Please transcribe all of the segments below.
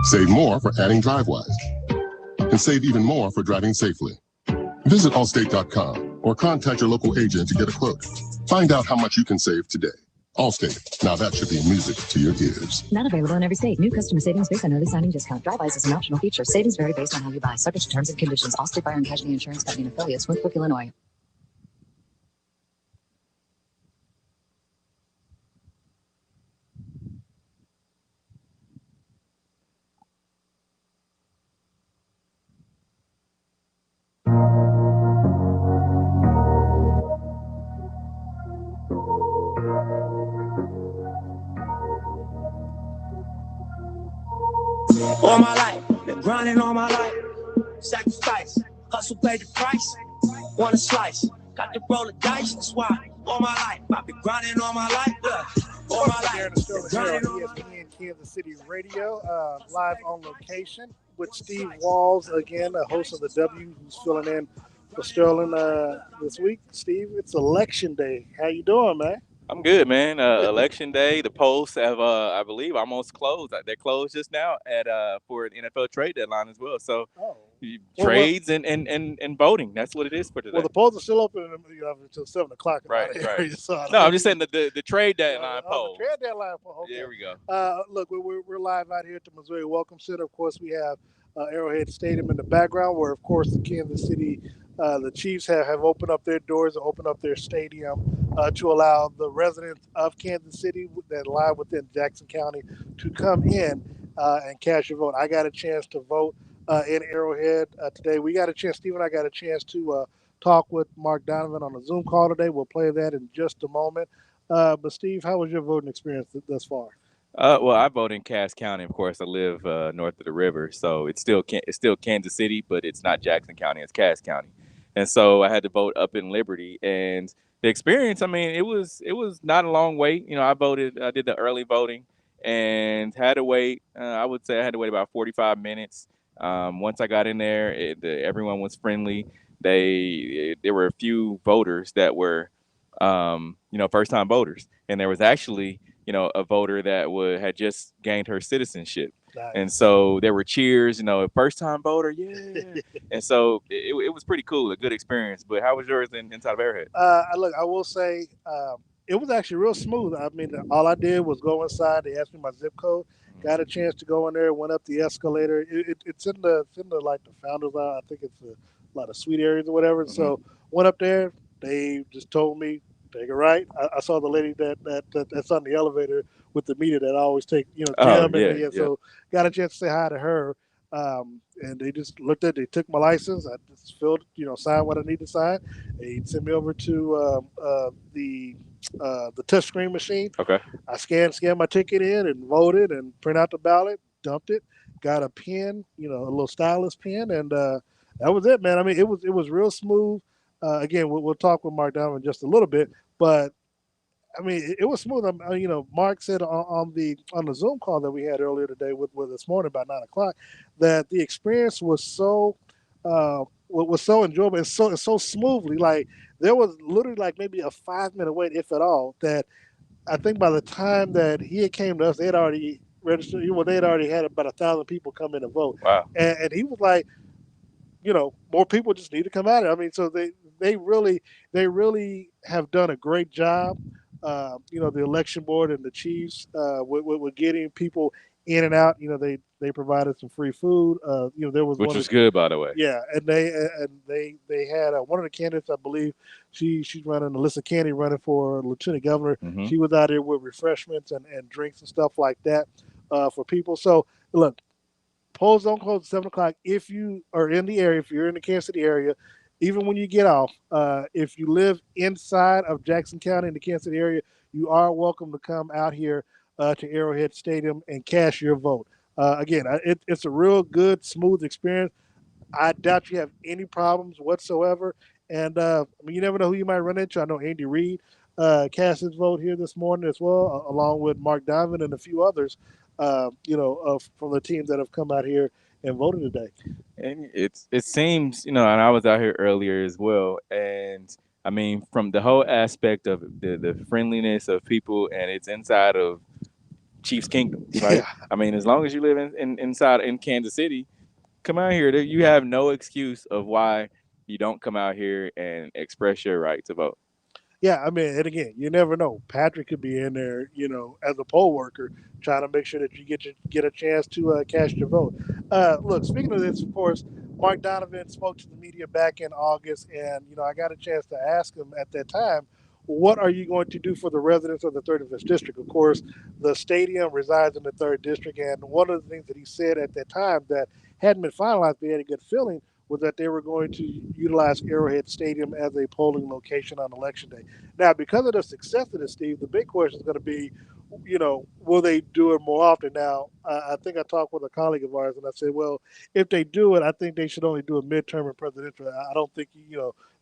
Save more for adding DriveWise. And save even more for driving safely. Visit Allstate.com or contact your local agent to get a quote. Find out how much you can save today. Allstate. Now that should be music to your ears. Not available in every state. New customer savings based on early signing discount. DriveWise is an optional feature. Savings vary based on how you buy. Subject to terms and conditions. Allstate Fire and Casualty Insurance Company and affiliates, Winthrop, Illinois. All my life, been grinding all my life. Sacrifice, hustle paid the price. Want a slice, got to roll the dice. That's why all my life, I've been grinding all my life. All my life, Darren Sterling here on ESPN Kansas City Radio, live on location with Steve Walls, again, a host of the W, who's filling in for Sterling this week. Steve, it's election day. How you doing, man? I'm good, man. Election day, the polls have, I believe, almost closed. They're closed just now for an NFL trade deadline as well. So trades and voting, that's what it is for today. Well, the polls are still open until 7 o'clock. Right. So no, I'm just saying the trade deadline poll. The trade deadline poll. Okay. There we go. Look, we're live out here at the Missouri Welcome Center. Of course, we have Arrowhead Stadium in the background, where, of course, the Kansas City the Chiefs have opened up their doors and opened up their stadium to allow the residents of Kansas City that lie within Jackson County to come in and cast your vote. I got a chance to vote in Arrowhead today. Steve and I got a chance to talk with Mark Donovan on a Zoom call today. We'll play that in just a moment. But Steve, how was your voting experience thus far? Well, I vote in Cass County. Of course, I live north of the river, so it's still Kansas City, but it's not Jackson County. It's Cass County. And so I had to vote up in Liberty, and the experience, I mean, it was not a long wait. I did the early voting and had to wait. I would say I had to wait about 45 minutes. Once I got in there, everyone was friendly. There were a few voters that were, first-time voters, and there was actually, a voter that had just gained her citizenship. Nice. And so there were cheers, first-time voter, yeah. And so it was pretty cool, a good experience. But how was yours inside of Arrowhead? Look, I will say it was actually real smooth. I mean, all I did was go inside. They asked me my zip code. Got a chance to go in there, went up the escalator. It's in the like the Founders Lounge. I think it's a lot of suite areas or whatever. Mm-hmm. So went up there. They just told me, take a right. I saw the lady that's on the elevator with the meter that I always take, Jim. So got a chance to say hi to her. And they just they took my license. I just filled, signed what I need to sign. They sent me over to the touchscreen machine. Okay. I scanned my ticket in and voted and print out the ballot, dumped it, got a pen, a little stylus pen, and that was it, man. I mean, it was real smooth. Again, we'll talk with Mark Donovan in just a little bit, but I mean, it was smooth. Mark said on the Zoom call that we had earlier today with this morning about 9 o'clock that the experience was so enjoyable and so smoothly. Like there was literally like maybe a 5-minute wait, if at all. That I think by the time that he came to us, they had already registered. They had already had about 1,000 people come in and vote. Wow! And he was like, more people just need to come out. I mean, so they really have done a great job. The election board and the Chiefs with getting people in and out. They provided some free food. There was which was good, by the way. Yeah, and they had one of the candidates, I believe, she's running, Alyssa Candy, running for lieutenant governor. Mm-hmm. She was out there with refreshments and drinks and stuff like that for people. So look, polls don't close at 7 o'clock. If you are in the area, if you're in the Kansas City area, even when you get off, if you live inside of Jackson County in the Kansas City area, you are welcome to come out here to Arrowhead Stadium and cast your vote. Again, it's a real good, smooth experience. I doubt you have any problems whatsoever. And you never know who you might run into. I know Andy Reid cast his vote here this morning as well, along with Mark Donovan and a few others, from the teams that have come out here and voted today. And it seems, and I was out here earlier as well. And I mean, from the whole aspect of the friendliness of people, and it's inside of Chiefs Kingdom, right? Yeah. I mean, as long as you live inside in Kansas City, come out here. You have no excuse of why you don't come out here and express your right to vote. Yeah, I mean, and again, you never know. Patrick could be in there, as a poll worker, trying to make sure that you get a chance to cast your vote. Look, speaking of this, of course, Mark Donovan spoke to the media back in August, and I got a chance to ask him at that time, what are you going to do for the residents of the 35th district? Of course, the stadium resides in the third district, and one of the things that he said at that time that hadn't been finalized, but he had a good feeling, was that they were going to utilize Arrowhead Stadium as a polling location on election day. Now, because of the success of this, Steve, the big question is going to be, will they do it more often? Now, I think I talked with a colleague of ours, and I said, well, if they do it, I think they should only do a midterm and presidential. I don't think,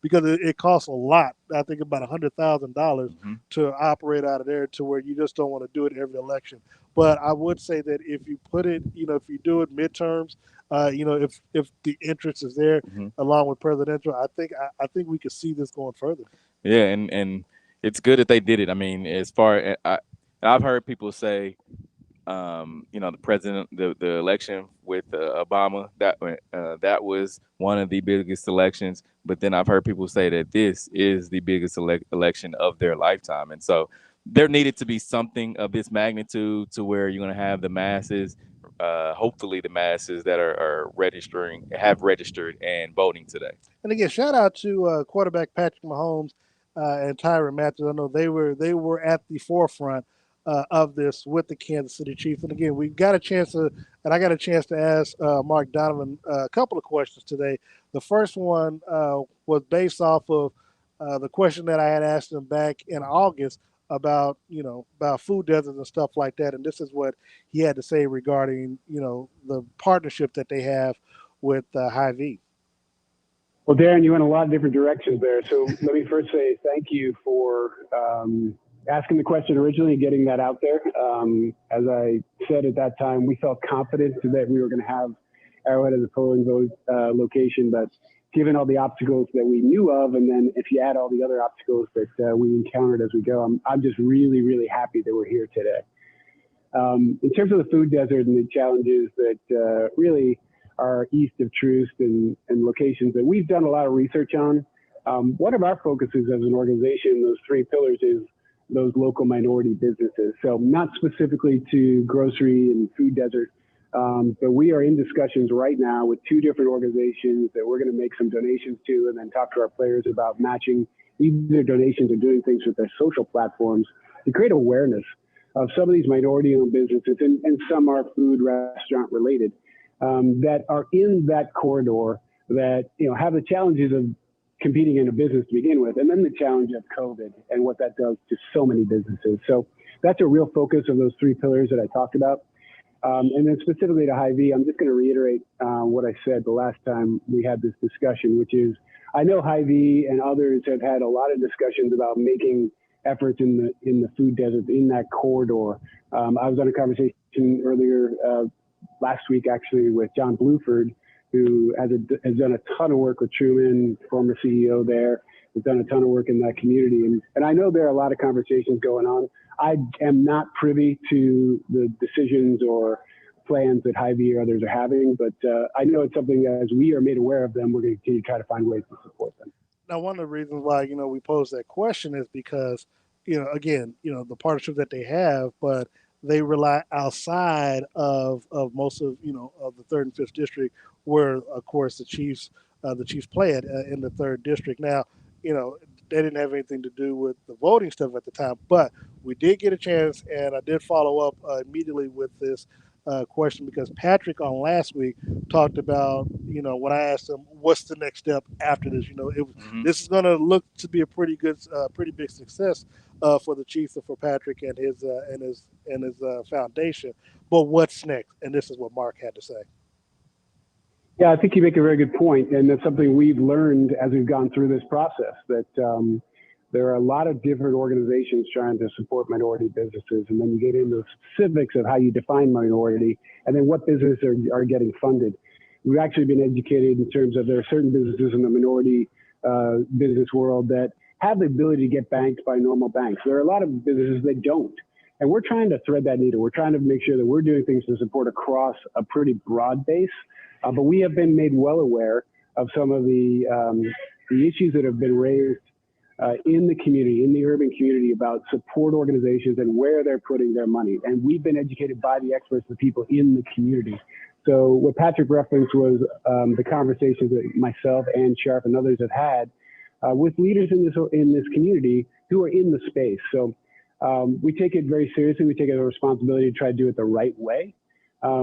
because it costs a lot. I think about $100,000 to operate out of there, to where you just don't want to do it every election. But I would say that if you put it, if you do it midterms, if the interest is there, along with presidential, I think we could see this going further. Yeah, and it's good that they did it. I mean, as far I've heard people say, the president, the election with Obama, that was one of the biggest elections. But then I've heard people say that this is the biggest election of their lifetime, and so there needed to be something of this magnitude to where you're going to have the masses, hopefully the masses that are have registered and voting today. And again, shout out to quarterback Patrick Mahomes and Tyrann Matthew. I know they were at the forefront of this with the Kansas City Chiefs. And again, we got a chance to, and I got a chance to ask Mark Donovan a couple of questions today. The first one was based off of the question that I had asked him back in August about food deserts and stuff like that. And this is what he had to say regarding the partnership that they have with Hy-Vee. Well, Darren, you went a lot of different directions there. So let me first say thank you for asking the question originally and getting that out there. As I said at that time, we felt confident that we were going to have Arrowhead as a polling vote location, but given all the obstacles that we knew of, and then if you add all the other obstacles that we encountered as we go, I'm just really, really happy that we're here today. In terms of the food desert and the challenges that really are east of Troost and locations that we've done a lot of research on. One of our focuses as an organization, those three pillars, is those local minority businesses. So not specifically to grocery and food desert, but we are in discussions right now with two different organizations that we're going to make some donations to, and then talk to our players about matching either donations or doing things with their social platforms to create awareness of some of these minority-owned businesses, and some are food restaurant related. That are in that corridor that have the challenges of competing in a business to begin with, and then the challenge of COVID and what that does to so many businesses. So that's a real focus of those three pillars that I talked about. And then specifically to Hy-Vee, I'm just going to reiterate what I said the last time we had this discussion, which is I know Hy-Vee and others have had a lot of discussions about making efforts in the food desert in that corridor. I was on a conversation earlier last week, actually, with John Bluford, who has done a ton of work with Truman, former CEO there, has done a ton of work in that community. And I know there are a lot of conversations going on. I am not privy to the decisions or plans that Hy-Vee or others are having, but I know it's something that, as we are made aware of them, we're going to continue to try to find ways to support them. Now, one of the reasons why, we pose that question is because, again, the partnership that they have, but they rely outside of most of the third and fifth district, where of course the Chiefs play it in the third district. Now, they didn't have anything to do with the voting stuff at the time, but we did get a chance, and I did follow up immediately with this question, because Patrick on last week talked about, when I asked him what's the next step after this, this is going to look to be a pretty big success for the Chiefs and for Patrick and his foundation. But what's next? And this is what Mark had to say. Yeah, I think you make a very good point, and that's something we've learned as we've gone through this process, that there are a lot of different organizations trying to support minority businesses, and then you get into the specifics of how you define minority, and then what businesses are getting funded. We've actually been educated in terms of there are certain businesses in the minority business world that have the ability to get banked by normal banks. There are a lot of businesses that don't. And we're trying to thread that needle. We're trying to make sure that we're doing things to support across a pretty broad base. But we have been made well aware of some of the issues that have been raised in the community, in the urban community, about support organizations and where they're putting their money. And we've been educated by the experts, the people in the community. So what Patrick referenced was the conversations that myself and Sharp and others have had with leaders in this community who are in the space. So we take it very seriously. We take it as a responsibility to try to do it the right way.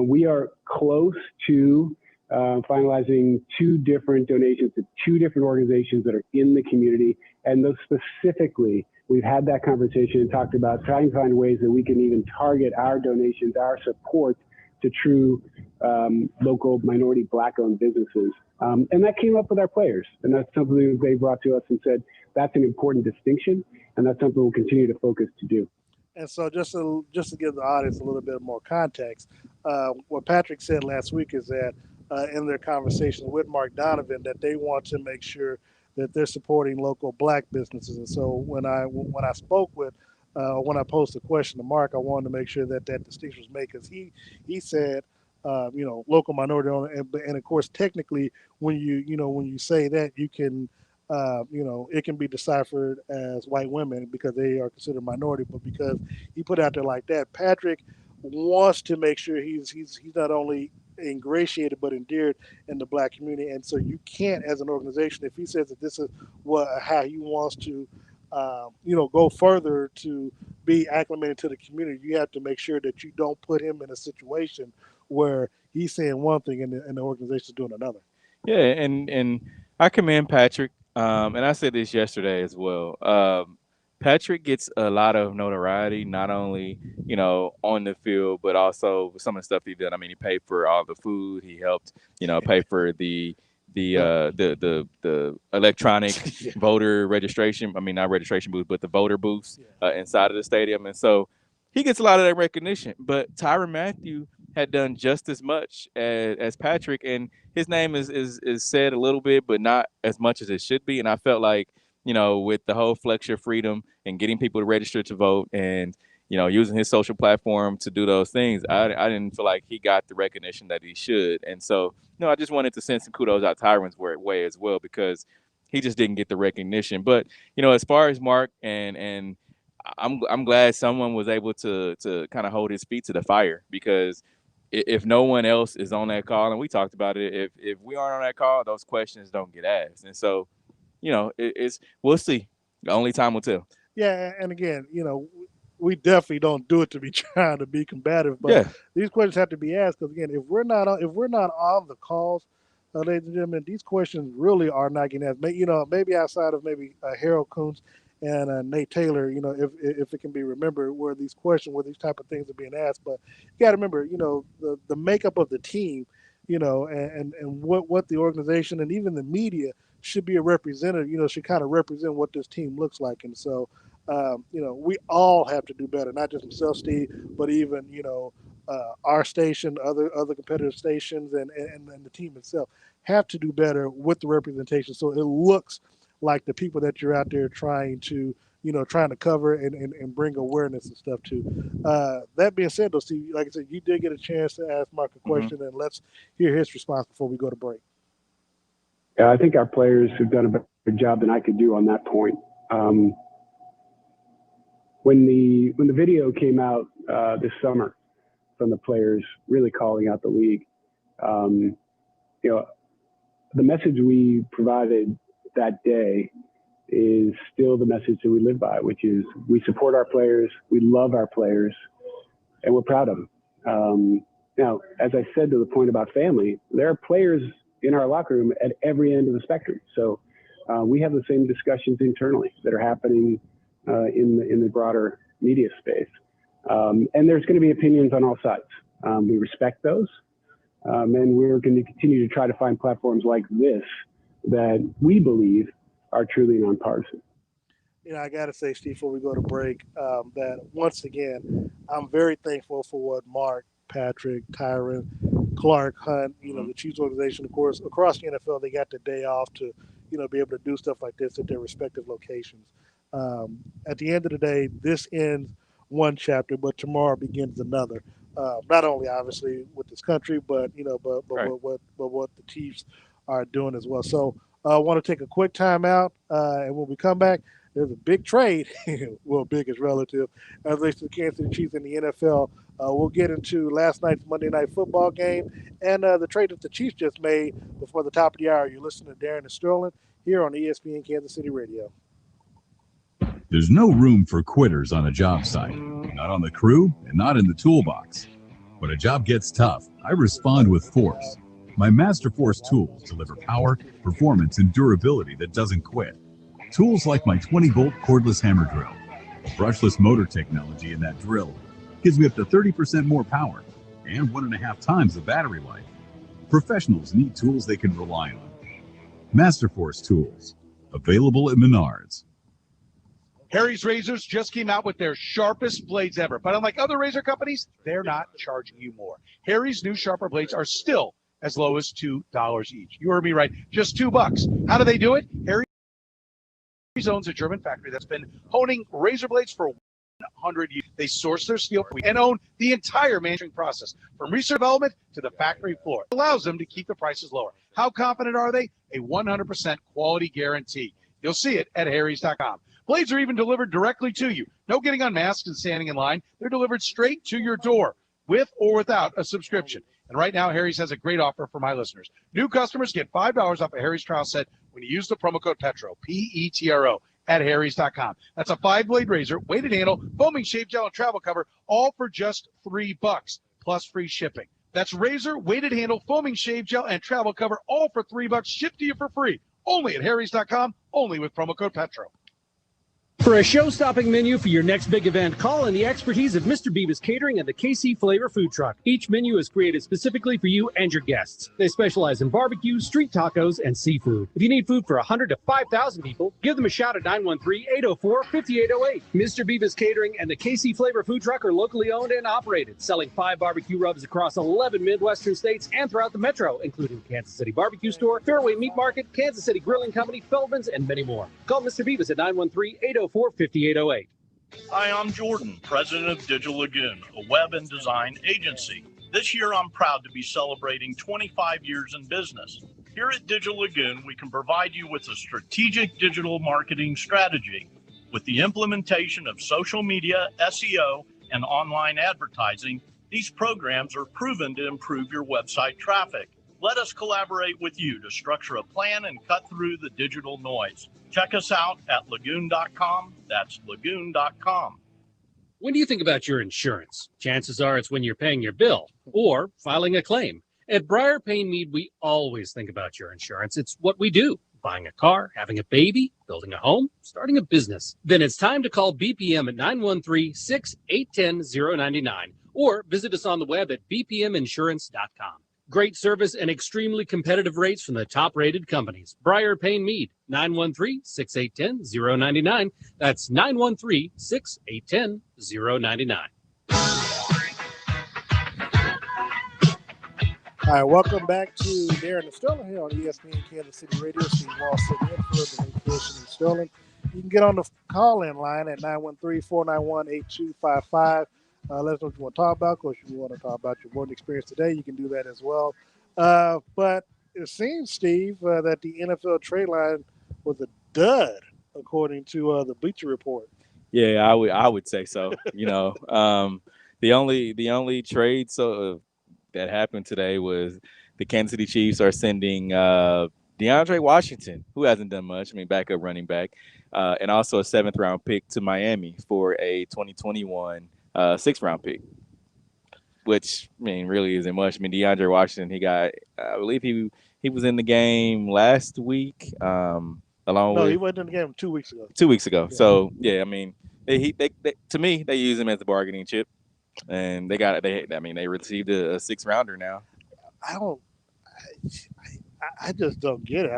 We are close to finalizing 2 different donations to 2 different organizations that are in the community. And those specifically, we've had that conversation and talked about trying to find ways that we can even target our donations, our support to true local minority Black-owned businesses. And that came up with our players. And that's something that they brought to us and said, that's an important distinction. And that's something we'll continue to focus to do. And so just to give the audience a little bit more context, what Patrick said last week is that in their conversation with Mark Donovan, that they want to make sure that they're supporting local Black businesses. And so when I spoke with, when I posed a question to Mark, I wanted to make sure that distinction was made, because he said, local minority owned, and of course, technically, when you say that, you can, it can be deciphered as white women because they are considered minority. But because he put it out there like that, Patrick wants to make sure he's not only ingratiated but endeared in the Black community. And so you can't, as an organization, if he says that this is how he wants to go further to be acclimated to the community, you have to make sure that you don't put him in a situation where he's saying one thing and the organization is doing another. Yeah, and I commend Patrick. And I said this yesterday as well. Patrick gets a lot of notoriety, not only on the field, but also some of the stuff he did. I mean, he paid for all the food. He helped pay for the electronic voter registration. I mean, not registration booth, but the voter booths inside of the stadium. And so he gets a lot of that recognition. But Tyrann Mathieu had done just as much as Patrick, and his name is said a little bit, but not as much as it should be. And I felt like, with the whole Flex Your Freedom and getting people to register to vote and, using his social platform to do those things, I didn't feel like he got the recognition that he should. And so, I just wanted to send some kudos out Tyrann's way as well, because he just didn't get the recognition. But, as far as Mark, and I'm glad someone was able to kind of hold his feet to the fire, because if no one else is on that call, and we talked about it, if we aren't on that call, those questions don't get asked. And so, we'll see. The only time will tell. Yeah, and again, we definitely don't do it to be trying to be combative, but these questions have to be asked, because again, if we're not on the calls, ladies and gentlemen, these questions really are not getting asked. Maybe outside of maybe Harold Kuntz and Nate Taylor, if it can be remembered, where these type of things are being asked. But you got to remember, the makeup of the team, and what the organization and even the media should be a representative, should kind of represent what this team looks like. And so, we all have to do better, not just myself, Steve, but even, our station, other competitive stations, and the team itself have to do better with the representation, so it looks like the people that you're out there trying to cover and bring awareness and stuff to. That being said, though, Steve, like I said, you did get a chance to ask Mark a question, and let's hear his response before we go to break. Yeah, I think our players have done a better job than I could do on that point. When the video came out this summer from the players really calling out the league, the message we provided that day is still the message that we live by, which is we support our players, we love our players, and we're proud of them. Now, as I said to the point about family, there are players in our locker room at every end of the spectrum. So we have the same discussions internally that are happening in the broader media space. And there's going to be opinions on all sides. We respect those. And we're going to continue to try to find platforms like this that we believe are truly nonpartisan. I got to say, Steve, before we go to break, that once again, I'm very thankful for what Mark, Patrick, Tyrann, Clark, Hunt, the Chiefs organization, of course, across the NFL, they got the day off to, be able to do stuff like this at their respective locations. At the end of the day, this ends one chapter, but tomorrow begins another. Not only obviously with this country, but Right. what the Chiefs are doing as well. So I want to take a quick time out, and when we come back, there's a big trade. Well, big is relative as it relates to the Kansas City Chiefs in the NFL. We'll get into last night's Monday Night Football game and the trade that the Chiefs just made before the top of the hour. You're listening to Darren Sterling here on ESPN Kansas City Radio. There's no room for quitters on a job site, not on the crew and not in the toolbox. When a job gets tough, I respond with force. My Master Force tools deliver power, performance, and durability that doesn't quit. Tools like my 20-volt cordless hammer drill. Brushless motor technology in that drill gives me up to 30% more power and 1.5 times the battery life. Professionals need tools they can rely on. Master Force tools, available at Menards. Harry's Razors just came out with their sharpest blades ever. But unlike other razor companies, they're not charging you more. Harry's new sharper blades are still as low as $2 each. You heard me right, just $2. How do they do it? Harry's owns a German factory that's been honing razor blades for 100 years. They source their steel and own the entire manufacturing process, from research development to the factory floor. It allows them to keep the prices lower. How confident are they? A 100% quality guarantee. You'll see it at harrys.com. Blades are even delivered directly to you. No getting unmasked and standing in line. They're delivered straight to your door, with or without a subscription. And right now, Harry's has a great offer for my listeners. New customers get $5 off a Harry's trial set when you use the promo code PETRO, P-E-T-R-O, at harrys.com. That's a 5-blade razor, weighted handle, foaming shave gel, and travel cover, all for just $3, plus free shipping. That's razor, weighted handle, foaming shave gel, and travel cover, all for $3, shipped to you for free. Only at harrys.com, only with promo code PETRO. For a show-stopping menu for your next big event, call in the expertise of Mr. Beavis Catering and the KC Flavor Food Truck. Each menu is created specifically for you and your guests. They specialize in barbecue, street tacos, and seafood. If you need food for 100 to 5,000 people, give them a shout at 913-804-5808. Mr. Beavis Catering and the KC Flavor Food Truck are locally owned and operated, selling 5 barbecue rubs across 11 Midwestern states and throughout the metro, including Kansas City Barbecue Store, Fairway Meat Market, Kansas City Grilling Company, Feldman's, and many more. Call Mr. Beavis at 913-804-5808. Hi, I'm Jordan, president of Digital Lagoon, a web and design agency. This year, I'm proud to be celebrating 25 years in business. Here at Digital Lagoon, we can provide you with a strategic digital marketing strategy. With the implementation of social media, SEO, and online advertising, these programs are proven to improve your website traffic. Let us collaborate with you to structure a plan and cut through the digital noise. Check us out at lagoon.com. That's lagoon.com. When do you think about your insurance? Chances are it's when you're paying your bill or filing a claim. At Briar Payne Mead, we always think about your insurance. It's what we do. Buying a car, having a baby, building a home, starting a business. Then it's time to call BPM at 913-681-099 or visit us on the web at bpminsurance.com. Great service and extremely competitive rates from the top-rated companies. Briar Payne Mead, 913-681-099. That's 913-681-099. All right, welcome back to Darren Sterling here on ESPN Kansas City Radio. Steve Wall sitting in for the Kansas City Sterling. You can get on the call-in line at 913-491-8255. Let us know what you want to talk about. Of course, if you want to talk about your voting experience today, you can do that as well. But it seems, Steve, that the NFL trade line was a dud, according to the Bleacher Report. Yeah, I would say so. The only trade that happened today was the Kansas City Chiefs are sending DeAndre Washington, who hasn't done much. Backup running back, and also a 7th-round pick to Miami for a 2021 6th-round pick, which really isn't much. DeAndre Washington, he got, I believe he was in the game last week. He wasn't in the game 2 weeks ago. 2 weeks ago. Yeah. So yeah, they to me they use him as a bargaining chip, and they received a 6th-rounder now. I just don't get it.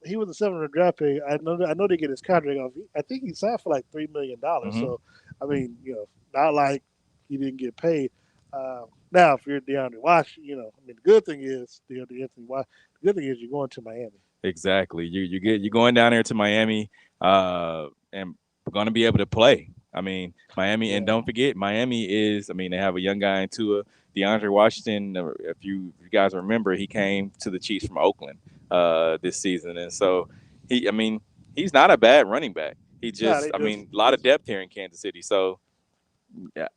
He was a 7th draft pick. I know they get his contract off. I think he signed for like $3 million. Mm-hmm. So, not like he didn't get paid. Now, if you're DeAndre Washington, the good thing is you're going to Miami. Exactly. You're going down there to Miami, and going to be able to play. I mean, Miami, and don't forget, Miami is. I mean, they have a young guy in Tua, DeAndre Washington. If you guys remember, he came to the Chiefs from Oakland this season, and so he's not a bad running back. He just, a lot of depth here in Kansas City. So, yeah,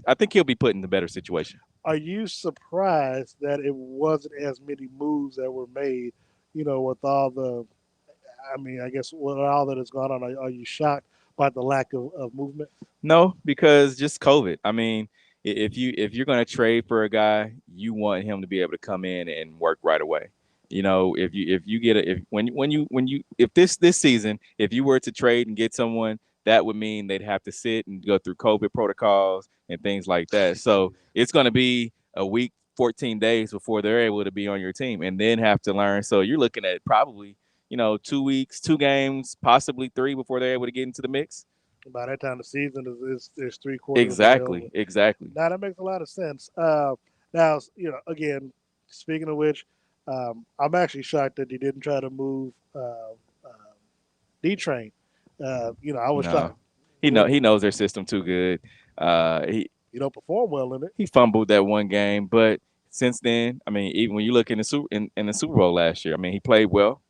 I think he'll be put in a better situation. Are you surprised that it wasn't as many moves that were made? With all the, I guess with all that has gone on, are you shocked by the lack of movement? No, because just COVID. I mean, if you're going to trade for a guy, you want him to be able to come in and work right away. If you get if this season, if you were to trade and get someone, that would mean they'd have to sit and go through COVID protocols and things like that. So it's going to be a week, 14 days before they're able to be on your team, and then have to learn. So you're looking at probably 2 weeks, 2 games, possibly 3 before they're able to get into the mix. By that time, the season is 3 quarters. Exactly. Now that makes a lot of sense. Now, again, speaking of which, I'm actually shocked that he didn't try to move D-Train. I was shocked. He knows their system too good. He don't perform well in it. He fumbled that one game, but since then, I mean, even when you look in the Super Bowl last year, I mean, he played well.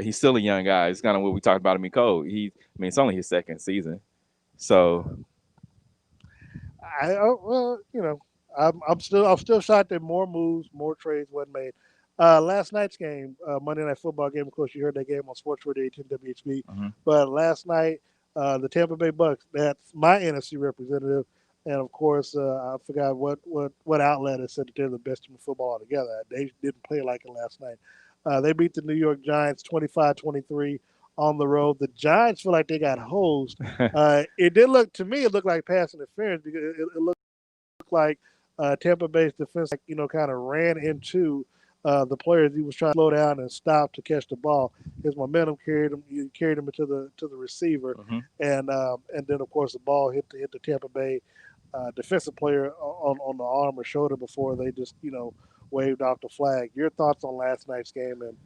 He's still a young guy. It's kind of what we talked about him in Cole. It's only his second season, so. I'm still shocked that more moves, more trades weren't made. Last night's game, Monday Night Football game. Of course, you heard that game on Sports Radio 18 WHB. Mm-hmm. But last night, the Tampa Bay Bucs. That's my NFC representative, and of course, I forgot what outlet it said that they're the best team of football altogether. They didn't play like it last night. They beat the New York Giants 25-23 on the road. The Giants feel like they got hosed. It did look to me. It looked like pass interference because it looked like Tampa Bay's defense, kind of ran into the players he was trying to slow down and stop to catch the ball. His momentum carried him into the receiver, mm-hmm. and then of course the ball hit the Tampa Bay defensive player on the arm or shoulder before they just waved off the flag. Your thoughts on last night's game and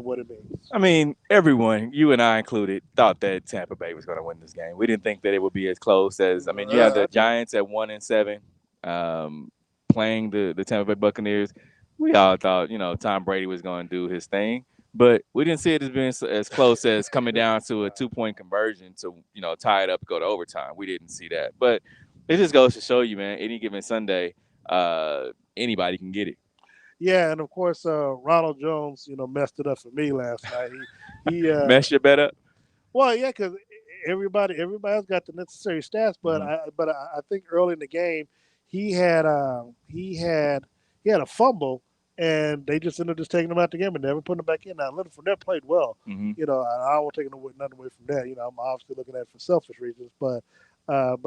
what it means? I mean, everyone, you and I included, thought that Tampa Bay was going to win this game. We didn't think that it would be as close as. I mean, you have the Giants at 1-7, playing the Tampa Bay Buccaneers. We all thought, Tom Brady was going to do his thing, but we didn't see it as being as close as coming down to a 2-point conversion to, tie it up and go to overtime. We didn't see that, but it just goes to show you, man, any given Sunday, anybody can get it. Yeah, and of course, Ronald Jones, messed it up for me last night. He messed your bet up. Well, yeah, because everybody else got the necessary stats, but mm-hmm. I think early in the game he had a fumble, and they just ended up just taking him out the game and never putting him back in. Now, Leonard Fournette played well, mm-hmm. and I won't take nothing away from that. I'm obviously looking at it for selfish reasons, but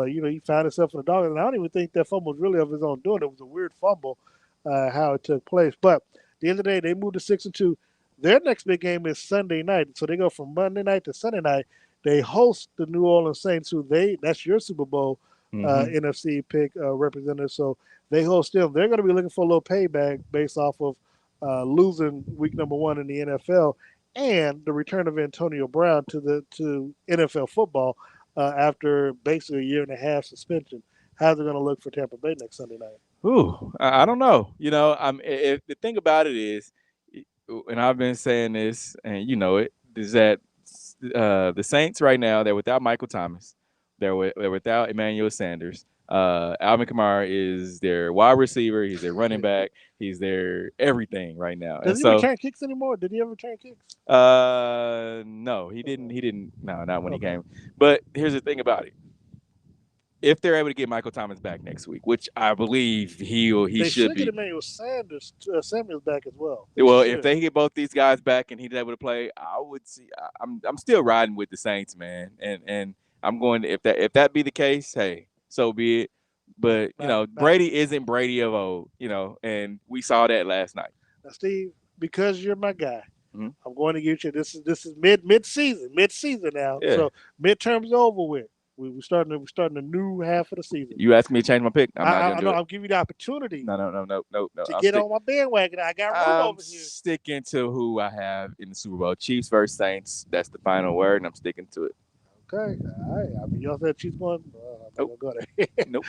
he found himself in the dog, and I don't even think that fumble was really of his own doing. It was a weird fumble. How it took place. But at the end of the day, they moved to 6-2. Their next big game is Sunday night. So they go from Monday night to Sunday night. They host the New Orleans Saints, that's your Super Bowl mm-hmm. NFC pick representative. So they host them. They're going to be looking for a little payback based off of losing week number 1 in the NFL and the return of Antonio Brown to NFL football after basically a year and a half suspension. How's it going to look for Tampa Bay next Sunday night? Ooh, I don't know. If the thing about it is, and I've been saying this, and is that the Saints right now, they're without Michael Thomas. They're without Emmanuel Sanders. Alvin Kamara is their wide receiver. He's their running back. He's their everything right now. Does he return kicks anymore? Did he ever return kicks? No, he didn't. No, not when he came. But here's the thing about it. If they're able to get Michael Thomas back next week, which I believe he should be. They should get Emmanuel Samuels back as well. If they get both these guys back and he's able to play, I would see. I'm still riding with the Saints, man, and I'm going to, if that be the case, hey, so be it. But Brady isn't Brady of old, and we saw that last night. Now, Steve, because you're my guy, mm-hmm. I'm going to give you this is mid season now, yeah. So midterms over with. We're starting a new half of the season. You asked me to change my pick. I'll give you the opportunity. No. To get on my bandwagon. I got room over here. Sticking to who I have in the Super Bowl. Chiefs versus Saints. That's the final word, and I'm sticking to it. Okay. All right. I mean, y'all said Chiefs won. I'm not Nope. gonna go there. Nope.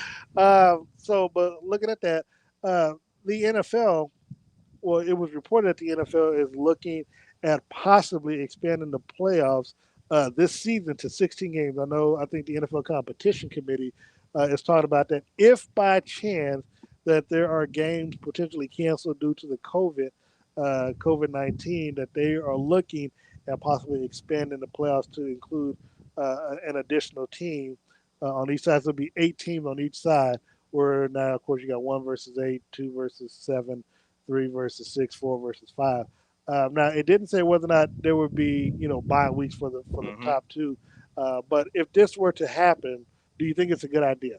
But looking at that, the NFL. Well, it was reported that the NFL is looking at possibly expanding the playoffs this season to 16 games. I think the NFL Competition Committee is talking about that. If by chance that there are games potentially canceled due to the COVID-19, that they are looking at possibly expanding the playoffs to include an additional team on each side. So it'll be 8 teams on each side. Where now, of course, you got 1 versus 8, 2 versus 7, 3 versus 6, 4 versus 5. Now, it didn't say whether or not there would be, bye weeks for the top two. But if this were to happen, do you think it's a good idea?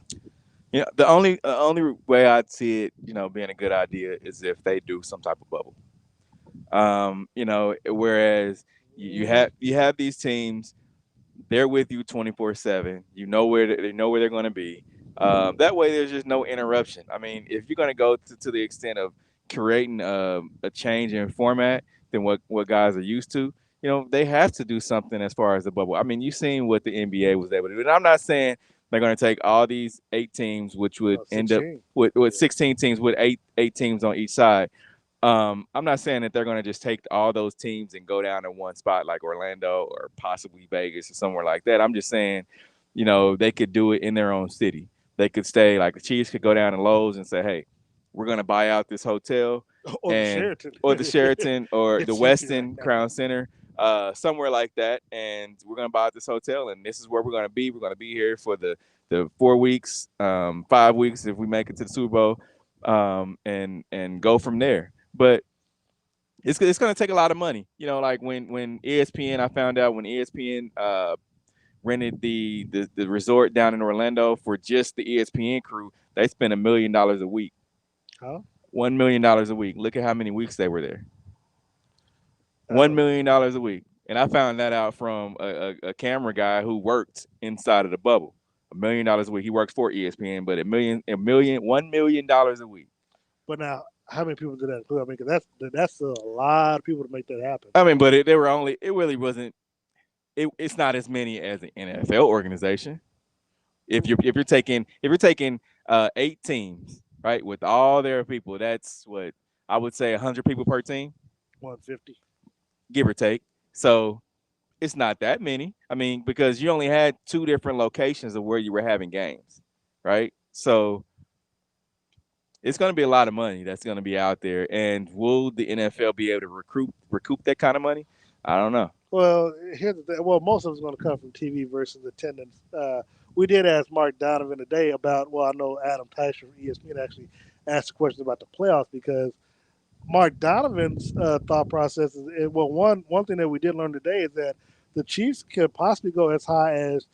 Yeah, the only way I'd see it, being a good idea is if they do some type of bubble. Whereas you have these teams, they're with you 24/7. You know where they know where they're going to be. That way, there's just no interruption. I mean, if you're going to go to the extent of creating a change in format than what guys are used to, they have to do something as far as the bubble. I mean, you've seen what the NBA was able to do. And I'm not saying they're going to take all these 8 teams, which would end up with 16 teams with eight teams on each side. I'm not saying that they're going to just take all those teams and go down to one spot like Orlando or possibly Vegas or somewhere like that. I'm just saying, they could do it in their own city. They could stay, like the Chiefs could go down to Lowe's and say, hey, we're going to buy out this hotel Or the Sheraton. or the Sheraton or the It's Westin like that. Crown Center, somewhere like that. And we're going to buy out this hotel and this is where we're going to be. We're going to be here for the 4 weeks, 5 weeks if we make it to the Super Bowl, and go from there. But it's going to take a lot of money. Like when ESPN, I found out when ESPN rented the resort down in Orlando for just the ESPN crew, they spent $1 million a week. Huh? $1 million a week. Look at how many weeks they were there. $1 million a week. And I found that out from a camera guy who worked inside of the bubble. $1 million a week. He works for ESPN, but $1 million a week. But now, how many people did that include? I mean, 'cause that's a lot of people to make that happen. I mean, but it really wasn't. It's not as many as an NFL organization. If you're taking 8 teams, right, with all their people, that's what I would say 100 people per team, 150, give or take. So it's not that many. I mean, because you only had 2 different locations of where you were having games, right? So it's going to be a lot of money that's going to be out there. And will the NFL be able to recoup that kind of money? I don't know. Well, here's the thing. Well, most of it's going to come from TV versus attendance. We did ask Mark Donovan today about. Well, I know Adam Teicher from ESPN actually asked a question about the playoffs because Mark Donovan's thought process is one thing that we did learn today is that the Chiefs could possibly go as high as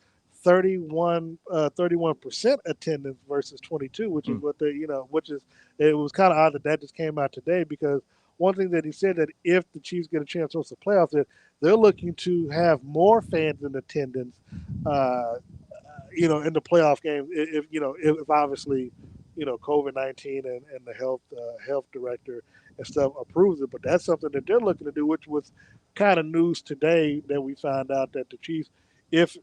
31% attendance versus 22, which is what it was kind of odd that just came out today because one thing that he said that if the Chiefs get a chance to host the playoffs, that they're looking to have more fans in attendance, in the playoff game. If obviously, COVID-19 and the health director and stuff approves it, but that's something that they're looking to do, which was kind of news today that we found out that the Chiefs, if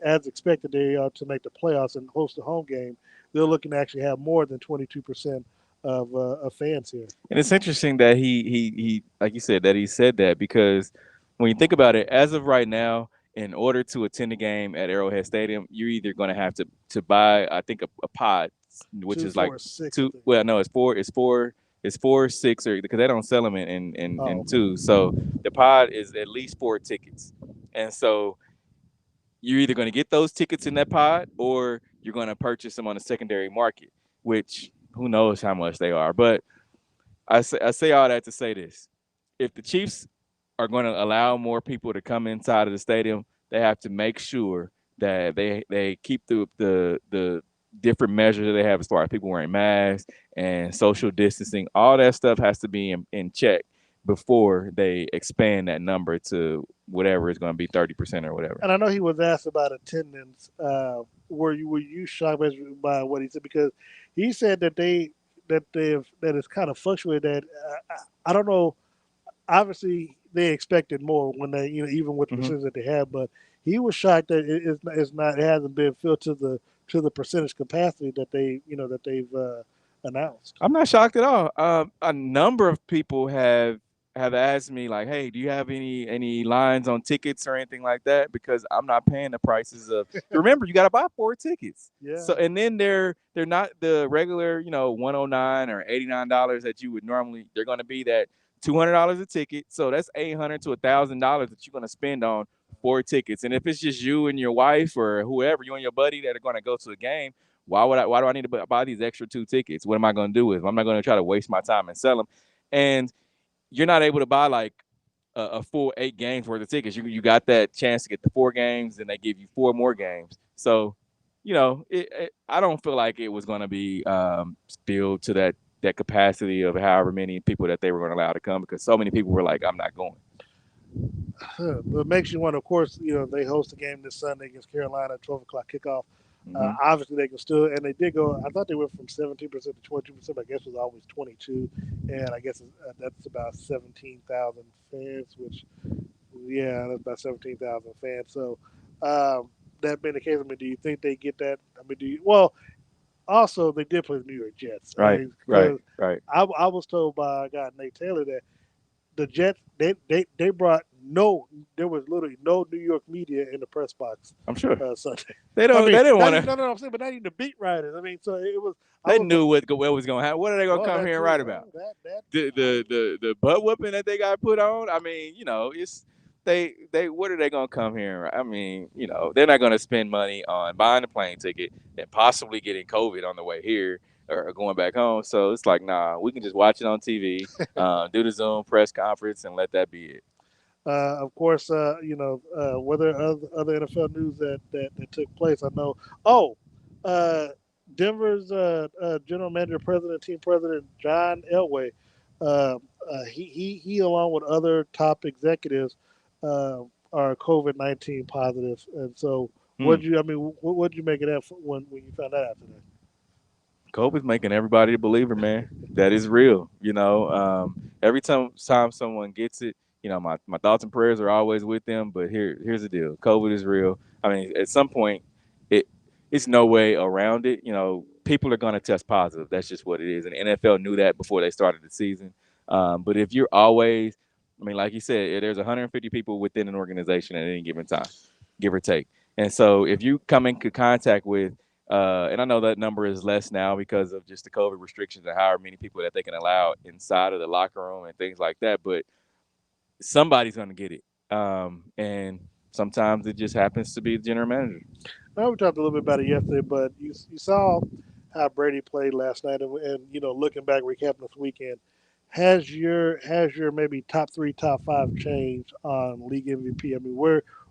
as expected, they are to make the playoffs and host a home game, they're looking to actually have more than 22% of fans here. And it's interesting that he like you said that he said that because when you think about it, as of right now, in order to attend a game at Arrowhead Stadium, you're either going to have to buy, I think, a pod, which 2, is 4, like 6, 2. Well, no, it's 4, 6, or because they don't sell them in 2. So the pod is at least 4 tickets, and so you're either going to get those tickets in that pod or you're going to purchase them on the secondary market, which who knows how much they are. But I say all that to say this: if the Chiefs are going to allow more people to come inside of the stadium, they have to make sure that they keep the different measures that they have as far as people wearing masks and social distancing. All that stuff has to be in check before they expand that number to whatever is going to be 30% or whatever. And I know he was asked about attendance. Were you shocked by what he said? Because he said that it's kind of fluctuated. That I don't know. Obviously, they expected more when they even with the percentage that they had. But he was shocked that it hasn't been filled to the percentage capacity that they've announced. I'm not shocked at all. A number of people have asked me like, "Hey, do you have any lines on tickets or anything like that?" Because I'm not paying the prices of. Remember, you got to buy 4 tickets. Yeah. So and then they're not the regular, $109 or $89 that you would normally. They're going to be that $200 a ticket. So that's $800 to $1,000 that you're going to spend on 4 tickets. And if it's just you and your wife or whoever, you and your buddy that are going to go to the game, why do I need to buy these extra 2 tickets? What am I going to do with them? I'm not going to try to waste my time and sell them. And you're not able to buy like a full 8 games worth of tickets. You got that chance to get the 4 games, and they give you 4 more games. So, I don't feel like it was going to be filled to that capacity of however many people that they were going to allow to come, because so many people were like, I'm not going. But it makes you wonder. Of course, they host a game this Sunday against Carolina, 12 o'clock kickoff. Obviously, they can still, and they did go. I thought they went from 17% to 22%. I guess it was always 22, and I guess that's about 17,000 fans. Which, yeah, that's about 17,000 fans. So, that being the case, do you think they get that? Also, they did play the New York Jets. Right. I was told by a guy, Nate Taylor, that the Jets they brought there was literally no New York media in the press box. I'm sure Sunday. They didn't want to. No, I'm saying, but not even the beat writers. So it was. They knew what was going to happen. What are they going to come here and write about? The butt whooping that they got put on. It's they. What are they going to come here? They're not going to spend money on buying a plane ticket and possibly getting COVID on the way here or going back home. So it's like, nah, we can just watch it on TV, do the Zoom press conference, and let that be it. Of course, whether other NFL news that took place, I know. Denver's general manager, team president John Elway, he along with other top executives are COVID-19 positive, and so what'd you make of that when you found that out today? COVID's making everybody a believer, man. That is real. Every time someone gets it, my thoughts and prayers are always with them. But here's the deal: COVID is real. At some point, it's no way around it. People are going to test positive. That's just what it is. And the NFL knew that before they started the season. But if you're always, like you said, there's 150 people within an organization at any given time, give or take. And so if you come into contact with and I know that number is less now because of just the COVID restrictions and however many people that they can allow inside of the locker room and things like that. But somebody's going to get it. And sometimes it just happens to be the general manager. Now, we talked a little bit about it yesterday, but you saw how Brady played last night. And looking back, recapping this weekend, has your maybe top 3, top 5 changed on league MVP?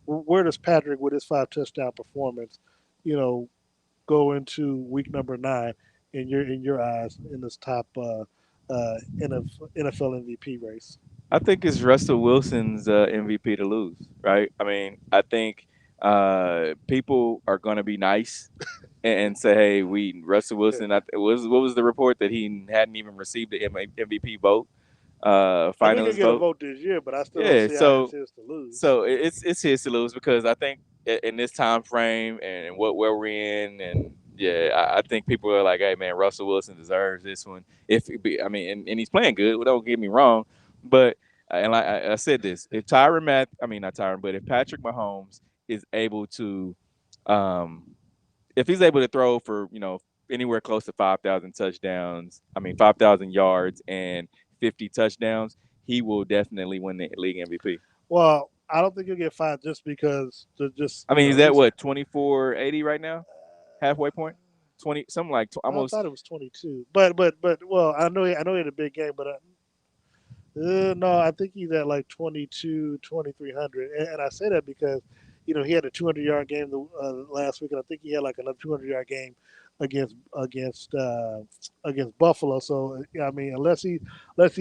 Where does Patrick, with his 5 touchdown performance, go into week number 9 in your eyes in this top NFL MVP race? I think it's Russell Wilson's MVP to lose, right? I think people are going to be nice and say, "Hey, Russell Wilson." What was the report that he hadn't even received the MVP vote? Finalist vote. He didn't get a vote this year, but I still don't see how it's his to lose. So it's his to lose because I think in this time frame and where we're in, and I think people are like, "Hey, man, Russell Wilson deserves this one." And he's playing good. Well, don't get me wrong, but and like I said this, if Patrick Mahomes is able to, if he's able to throw for anywhere close to 5,000 touchdowns, 5,000 yards and 50 touchdowns, he will definitely win the league MVP. Well, I don't think he'll get 5 just because he's at what, 2480 right now? Halfway point? 20 something like almost. I thought it was 22. But well, I know he had a big game, but no, I think he's at like 2,300. And I say that because he had a 200-yard game last week, and I think he had like another 200-yard game against Buffalo. So unless he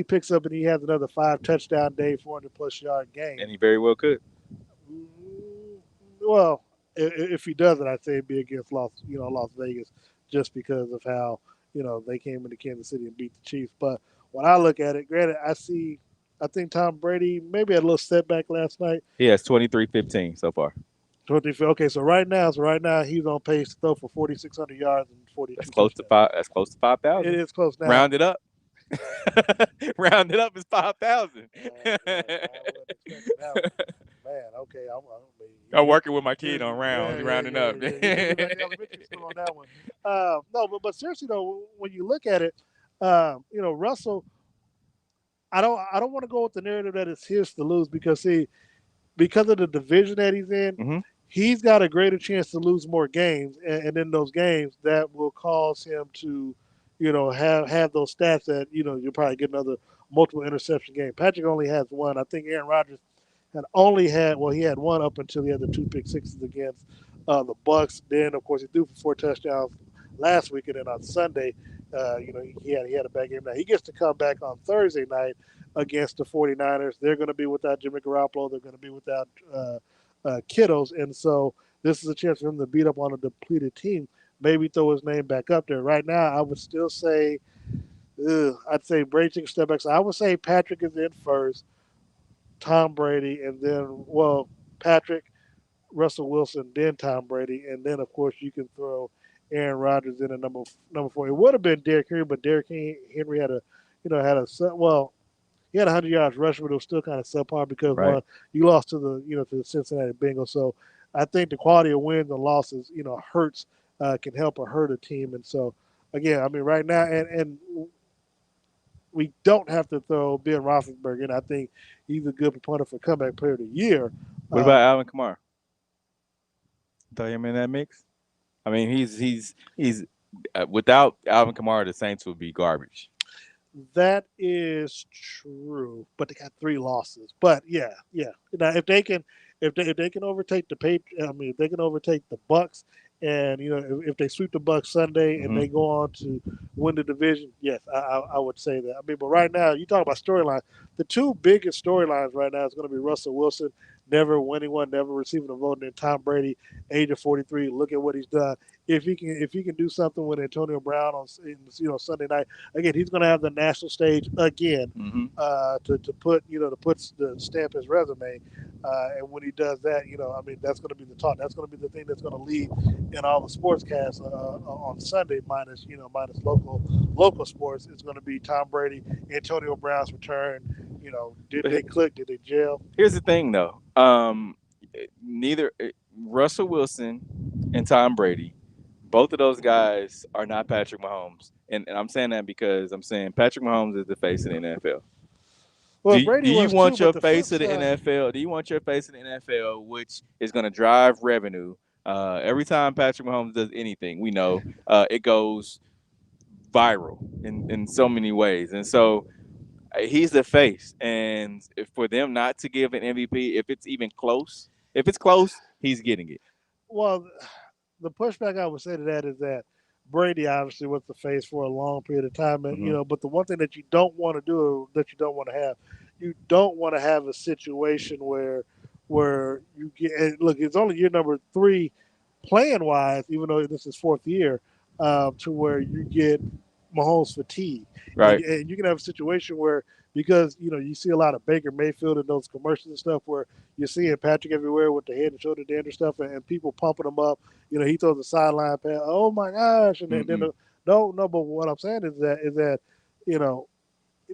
picks up and he has another 5 touchdown day, 400+ yard game, and he very well could. Well, if he doesn't, I'd say it'd be against Las Vegas, just because of how they came into Kansas City and beat the Chiefs. But when I look at it, granted, I think Tom Brady maybe had a little setback last night. He has 23-15 so far. Okay, so right now he's on pace to throw for 4,600 yards and 42 That's close to touchdowns. That's close to 5,000. It is close now. Round it up. Round it up is 5,000. I wasn't expecting that one. Man, okay, I'm working with my kid on rounds, rounding up. You hit me like elementary school on that one. No, but seriously though, when you look at it, Russell, I don't want to go with the narrative that it's his to lose because of the division that he's in, Mm-hmm. he's got a greater chance to lose more games, and in those games that will cause him to, have those stats that you'll probably get another multiple interception game. Patrick only has one. I think Aaron Rodgers he had one up until he had the 2 pick sixes against the Bucs. Then of course he threw for 4 touchdowns last week, and then on Sunday, he had a bad game. Now he gets to come back on Thursday night against the 49ers. They're going to be without Jimmy Garoppolo. They're going to be without Kittles, and so this is a chance for him to beat up on a depleted team. Maybe throw his name back up there. Right now, I would still say, I'd say Brady takes a step back. So I would say Patrick is in first, Tom Brady, and then Patrick, Russell Wilson, then Tom Brady, and then of course you can throw Aaron Rodgers in at number 4. It would have been Derrick Henry, but Derrick Henry had he had 100 yards rushing, but it was still kind of subpar because Right. You lost to the Cincinnati Bengals. So I think the quality of wins and losses, hurts can help or hurt a team. And so again, I mean, right now, and we don't have to throw Ben Roethlisberger in. I think he's a good proponent for comeback player of the year. What about Alvin Kamara? Throw him in that mix. I mean, he's without Alvin Kamara, the Saints would be garbage. That is true, but they got 3 losses. But yeah. Now if they can overtake if they can overtake the Bucs, and if they sweep the Bucs Sunday and they go on to win the division, yes, I would say that. I mean, but right now you talk about storylines. The 2 biggest storylines right now is going to be Russell Wilson never winning one, never receiving a vote, and then Tom Brady, age of 43. Look at what he's done. If he can do something with Antonio Brown on Sunday night, again, he's going to have the national stage again to put the stamp his resume. And when he does that, that's going to be the talk. That's going to be the thing that's going to lead in all the sportscasts on Sunday, minus local sports. It's going to be Tom Brady, Antonio Brown's return. Did they click? Did they gel? Here's the thing, though. Neither Russell Wilson and Tom Brady, both of those guys are not Patrick Mahomes. And I'm saying that because I'm saying Patrick Mahomes is the face of the NFL. Well, do you want your face of the NFL? Do you want your face of the NFL, which is going to drive revenue? Every time Patrick Mahomes does anything, we know it goes viral in so many ways. And so he's the face. And for them not to give an MVP, if it's close, he's getting it. Well, the pushback I would say to that is that Brady obviously was the face for a long period of time, and but the one thing that you don't want to do, that you don't want to have a situation where you get, and look, it's only year number 3 playing wise, even though this is 4th year, to where you get Mahomes fatigue, right? And you can have a situation where, because you see a lot of Baker Mayfield in those commercials and stuff where you're seeing Patrick everywhere with the head and shoulder dandruff stuff, and people pumping him up. He throws a sideline pass. Oh my gosh! And then no. But what I'm saying is that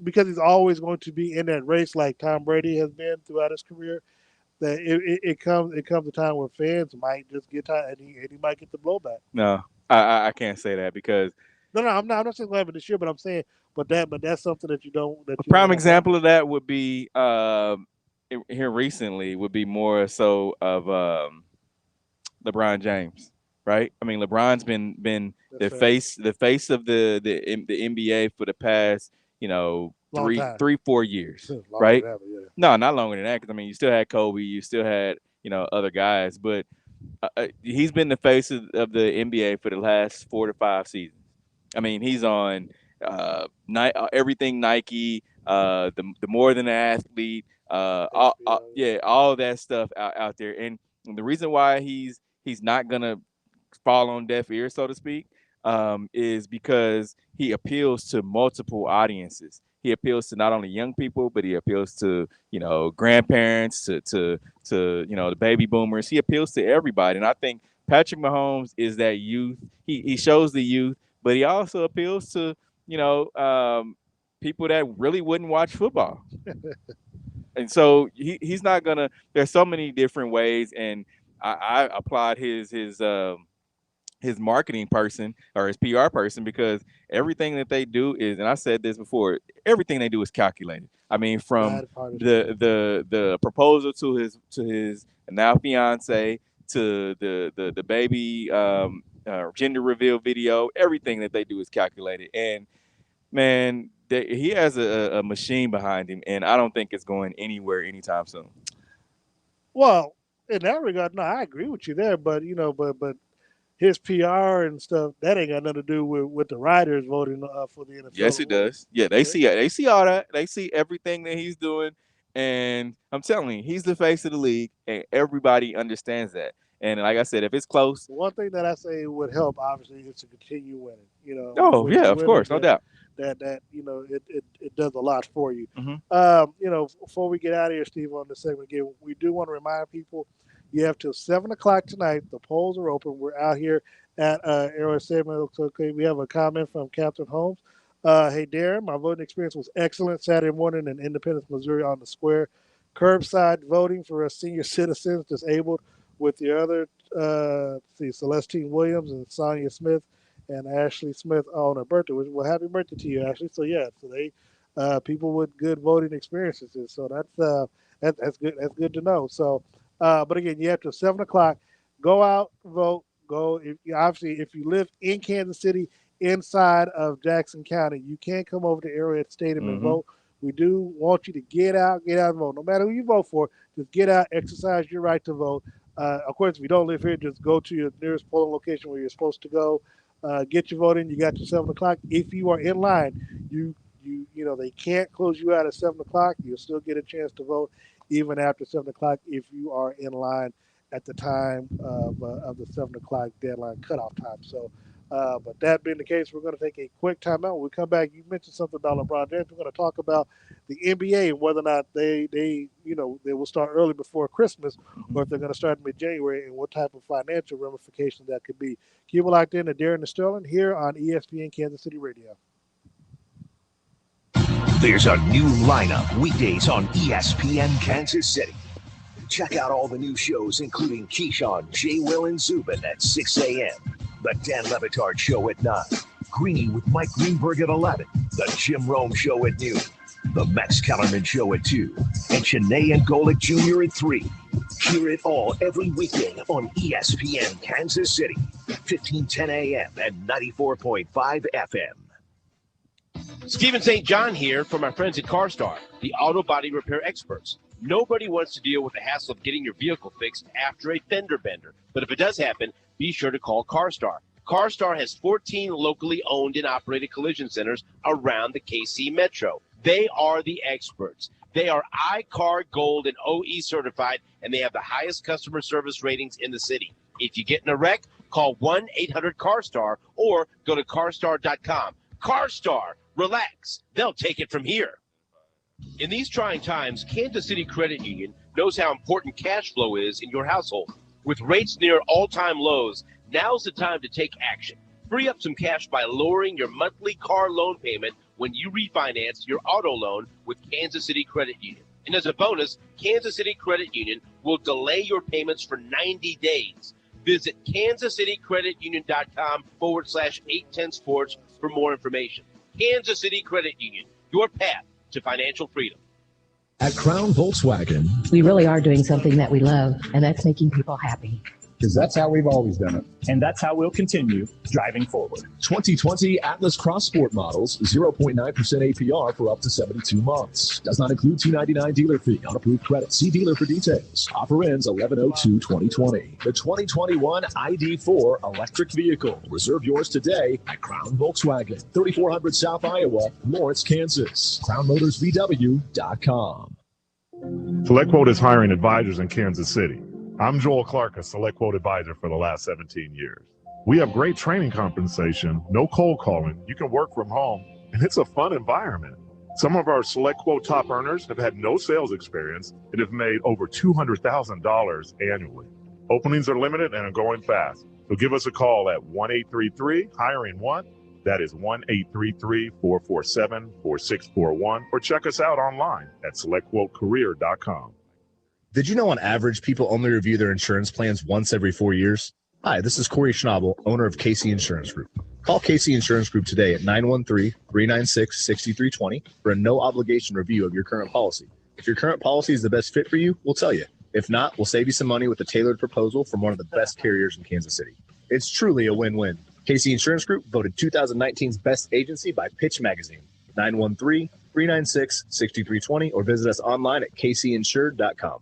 because he's always going to be in that race like Tom Brady has been throughout his career, that it comes a time where fans might just get tired, and he might get the blowback. No, I can't say that because. No, I'm not saying what happened this year, but I'm saying, but that's something that you don't. A prime example of that would be here recently would be more so of LeBron James, right? I mean, LeBron's been the face of the NBA for the past 3-4 years, right? Ever, yeah. No, not longer than that. Because I mean, you still had Kobe, you still had other guys, but he's been the face of the NBA for the last 4 to 5 seasons. I mean, he's on everything Nike, the more than an athlete, all that stuff out there. And the reason why he's not gonna fall on deaf ears, so to speak, is because he appeals to multiple audiences. he appeals to not only young people, but he appeals to, grandparents, to the baby boomers. He appeals to everybody. And I think Patrick Mahomes is that youth. He shows the youth, but he also appeals to, people that really wouldn't watch football. And so he's not gonna. There's so many different ways, and I applaud his marketing person or his PR person, because everything that they do is, and I said this before, everything they do is calculated. I mean, from the proposal to his now fiance to the baby gender reveal video, everything that they do is calculated. And man, he has a machine behind him, and I don't think it's going anywhere anytime soon. Well, in that regard, no, I agree with you there. But but his PR and stuff, that ain't got nothing to do with the writers voting for the NFL. Yes, it does. Yeah, they see all that. They see everything that he's doing, and I'm telling you, he's the face of the league, and everybody understands that. And like I said, if it's close, one thing that I say would help, obviously, is to continue winning. Oh yeah, of course, no doubt. That it does a lot for you. Mm-hmm. Before we get out of here, Steve, on this segment again, we do want to remind people you have till 7:00 tonight. The polls are open. We're out here at Arrowhead Stadium. Okay, we have a comment from Captain Holmes. Hey Darren, my voting experience was excellent Saturday morning in Independence, Missouri, on the square. Curbside voting for senior citizens disabled with the other Celestine Williams and Sonia Smith and Ashley Smith on her birthday. Well, happy birthday to you, Ashley. So yeah, so they people with good voting experiences. So that's good. That's good to know. So, but again, you have to 7:00. Go out, vote. Go. If you live in Kansas City, inside of Jackson County, you can't come over to Arrowhead Stadium and vote. We do want you to get out and vote. No matter who you vote for, just get out, exercise your right to vote. Of course, if you don't live here, just go to your nearest polling location where you're supposed to go. Get your vote in. You got to 7:00. If you are in line, they can't close you out at 7:00. You'll still get a chance to vote even after 7:00 if you are in line at the time of the 7:00 deadline cutoff time. So, but that being the case, we're going to take a quick timeout. When we come back, you mentioned something about LeBron James. We're going to talk about the NBA and whether or not they will start early before Christmas, or if they're going to start in mid-January, and what type of financial ramifications that could be. Keep it locked in to Darren Sterling here on ESPN Kansas City Radio. There's a new lineup weekdays on ESPN Kansas City. Check out all the new shows, including Keyshawn, J. Will, and Zubin at 6 a.m., The Dan Levitard Show at 9, Greeny with Mike Greenberg at 11, The Jim Rome Show at noon, The Max Kellerman Show at 2, and Shanae and Golick Jr. at 3. Hear it all every weekday on ESPN Kansas City, 1510 a.m. and 94.5 FM. Stephen St. John here from our friends at CarStar, the auto body repair experts. Nobody wants to deal with the hassle of getting your vehicle fixed after a fender bender. But if it does happen, be sure to call CarStar. CarStar has 14 locally owned and operated collision centers around the KC Metro. They are the experts. They are iCar Gold and OE certified, and they have the highest customer service ratings in the city. If you get in a wreck, call 1-800-CARSTAR or go to carstar.com. CarStar, relax. They'll take it from here. In these trying times, Kansas City Credit Union knows how important cash flow is in your household. With rates near all-time lows, now's the time to take action. Free up some cash by lowering your monthly car loan payment when you refinance your auto loan with Kansas City Credit Union. And as a bonus, Kansas City Credit Union will delay your payments for 90 days. Visit kansascitycreditunion.com/810sports for more information. Kansas City Credit Union, your path to financial freedom. At Crown Volkswagen, we really are doing something that we love, and that's making people happy. Because that's how we've always done it. And that's how we'll continue driving forward. 2020 Atlas Cross Sport models, 0.9% APR for up to 72 months. Does not include $299 dealer fee on approved credit. See dealer for details. Offer ends 11/02/2020. The 2021 ID4 electric vehicle. Reserve yours today at Crown Volkswagen, 3400 South Iowa, Lawrence, Kansas. CrownMotorsVW.com. SelectQuote is hiring advisors in Kansas City. I'm Joel Clark, a SelectQuote advisor for the last 17 years. We have great training compensation, no cold calling, you can work from home, and it's a fun environment. Some of our SelectQuote top earners have had no sales experience and have made over $200,000 annually. Openings are limited and are going fast. So give us a call at 1-833-HIRING-1. That is 1-833-447-4641. Or check us out online at SelectQuoteCareer.com. Did you know on average people only review their insurance plans once every 4 years? Hi, this is Corey Schnabel, owner of Casey Insurance Group. Call Casey Insurance Group today at 913-396-6320 for a no-obligation review of your current policy. If your current policy is the best fit for you, we'll tell you. If not, we'll save you some money with a tailored proposal from one of the best carriers in Kansas City. It's truly a win-win. Casey Insurance Group voted 2019's best agency by Pitch Magazine. 913-396-6320 or visit us online at caseyinsured.com.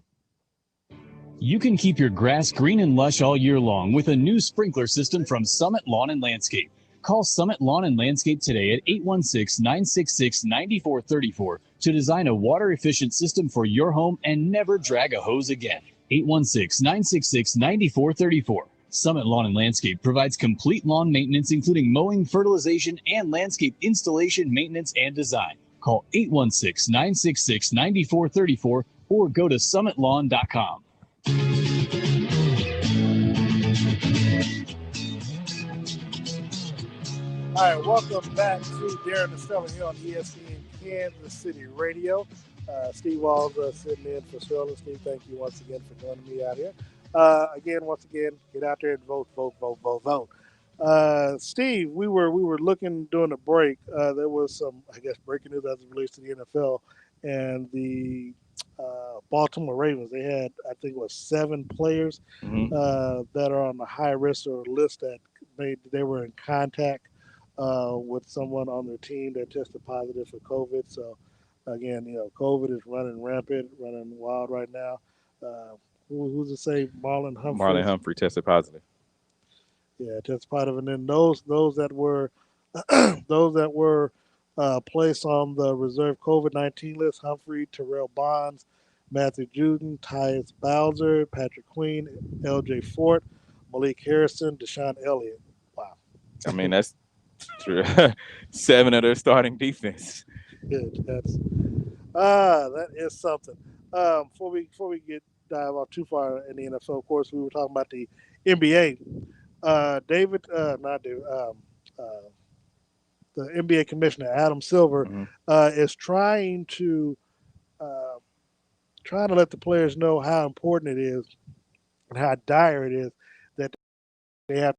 You can keep your grass green and lush all year long with a new sprinkler system from Summit Lawn and Landscape. Call Summit Lawn and Landscape today at 816-966-9434 to design a water-efficient system for your home and never drag a hose again. 816-966-9434. Summit Lawn and Landscape provides complete lawn maintenance, including mowing, fertilization, and landscape installation, maintenance, and design. Call 816-966-9434 or go to summitlawn.com. All right, welcome back to Darren Sterling here on ESPN Kansas City Radio. Steve Walls sitting in for Sterling. Steve, thank you once again for joining me out here. Once again, get out there and vote. Steve, we were looking during the break. There was some, breaking news as it relates to the NFL and the Baltimore Ravens. They had, 7 players that are on the high risk or list that they were in contact with someone on their team that tested positive for COVID. So, again, COVID is running rampant, running wild right now. Who's to say Marlon Humphrey? Marlon Humphrey tested positive. Yeah, tested positive, and then those that were placed on the reserve COVID-19 list: Humphrey, Terrell Bonds, Matthew Juden, Tyus Bowser, Patrick Queen, L.J. Fort, Malik Harrison, Deshaun Elliott. Wow. I mean, that's true. 7 of their starting defense. Yeah, that is something. Before we dive off too far in the NFL, of course, we were talking about the NBA. The NBA commissioner Adam Silver is trying to let the players know how important it is and how dire it is that they have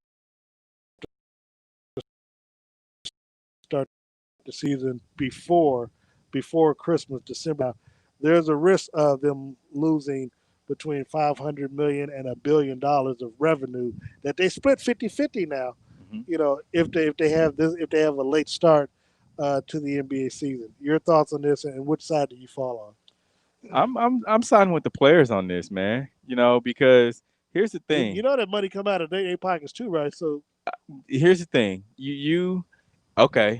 to start the season before Christmas, December. There's a risk of them losing between $500 million and $1 billion of revenue that they split 50-50 now. If they have a late start to the NBA season. Your thoughts on this, and which side do you fall on? I'm siding with the players on this, man. Because here's the thing. You know that money come out of their pockets too, right? So here's the thing. You're either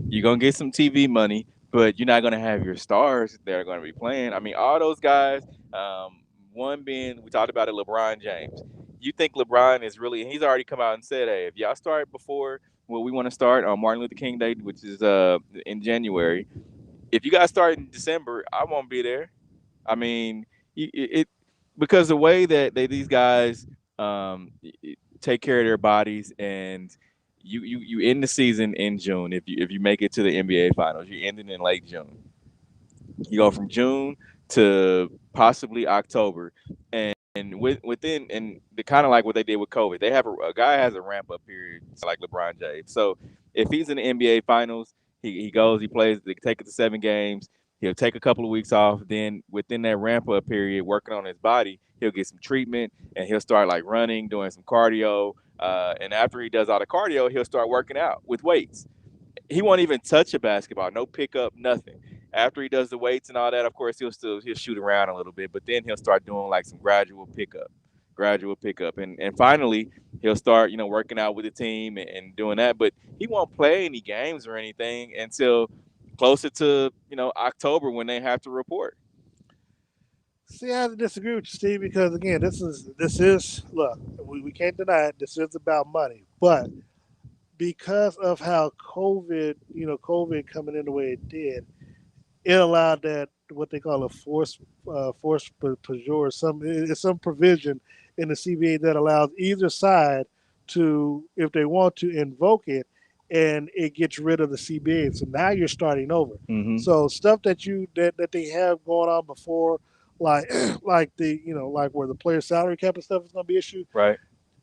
you're gonna get some TV money, but you're not gonna have your stars that are gonna be playing. I mean, all those guys. One being, we talked about it, LeBron James. You think LeBron is really? He's already come out and said, "Hey, if y'all start before we want to start on Martin Luther King Day, which is in January, if you guys start in December, I won't be there." I mean, because the way that these guys take care of their bodies, and you end the season in June. If you make it to the NBA Finals, you're ending in late June. You go from June to possibly October, and within the kind of like what they did with COVID, they have a guy has a ramp up period like LeBron James. So if he's in the NBA Finals, he goes, he plays, they take it to 7 games. He'll take a couple of weeks off. Then within that ramp up period, working on his body, he'll get some treatment and he'll start like running, doing some cardio. And after he does all the cardio, he'll start working out with weights. He won't even touch a basketball, no pickup, nothing. After he does the weights and all that, of course, he'll shoot around a little bit, but then he'll start doing like some gradual pickup. And finally, he'll start, working out with the team and doing that. But he won't play any games or anything until closer to, October when they have to report. See, I have to disagree with you, Steve, because again, this is look, we can't deny it. This is about money, but because of how COVID coming in the way it did, it allowed that what they call a force majeure, some provision in the CBA that allows either side to, if they want to, invoke it, and it gets rid of the CBA. So now you're starting over. Mm-hmm. So stuff that they have going on before, like like like where the player salary cap and stuff is going to be issued. Right.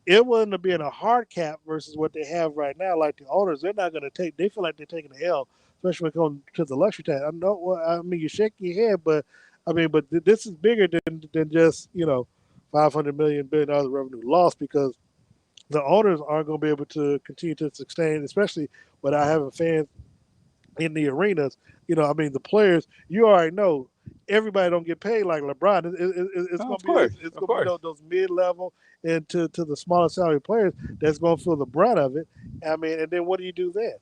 It wouldn't have been a hard cap versus what they have right now. Like the owners, they're not going to take. They feel like they're taking the L, especially when it comes to the luxury tax. I know. Well, I mean, you shake your head, but this is bigger than just $500 billion of revenue lost, because the owners aren't going to be able to continue to sustain, especially without having fans in the arenas. The players, you already know, everybody don't get paid like LeBron. It's going to be those mid-level and to the smaller salary players that's going to feel the brunt of it. And then what do you do then?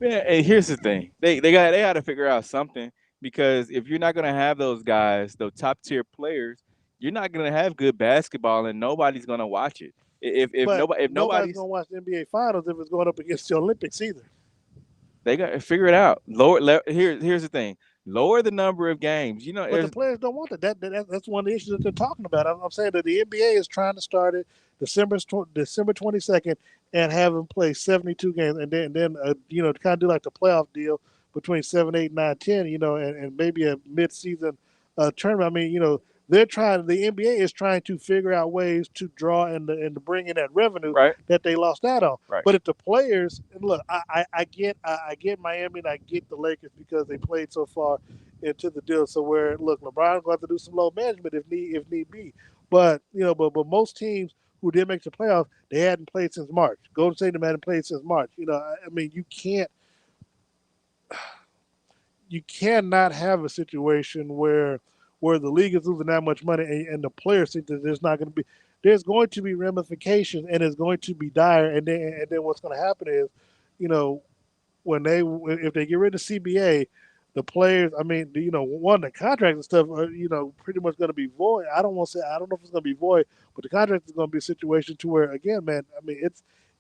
Yeah, and here's the thing: they got to figure out something, because if you're not going to have those guys, those top tier players, you're not going to have good basketball, and nobody's going to watch it. If nobody's nobody's going to watch the NBA Finals if it's going up against the Olympics either. They got to figure it out. Here's the thing: lower the number of games. But the players don't want that. That's one of the issues that they're talking about. I'm saying that the NBA is trying to start it December 22nd and have them play 72 games, and then kind of do like the playoff deal between 7, 8, 9, 10. And maybe a mid-season tournament. The NBA is trying to figure out ways to draw and to bring in that revenue that they lost out on. Right. But if the players, and look, I get Miami and I get the Lakers because they played so far into the deal. So where, look, LeBron's going to have to do some load management if need be. But but most teams who did make the playoffs, they hadn't played since March. Golden State hadn't played since March. You cannot have a situation where the league is losing that much money and the players think that there's going to be ramifications, and it's going to be dire. And then what's going to happen is, if they get rid of CBA, the players, the contracts and stuff are, pretty much going to be void. I don't know if it's going to be void, but the contract is going to be a situation to where, again, man,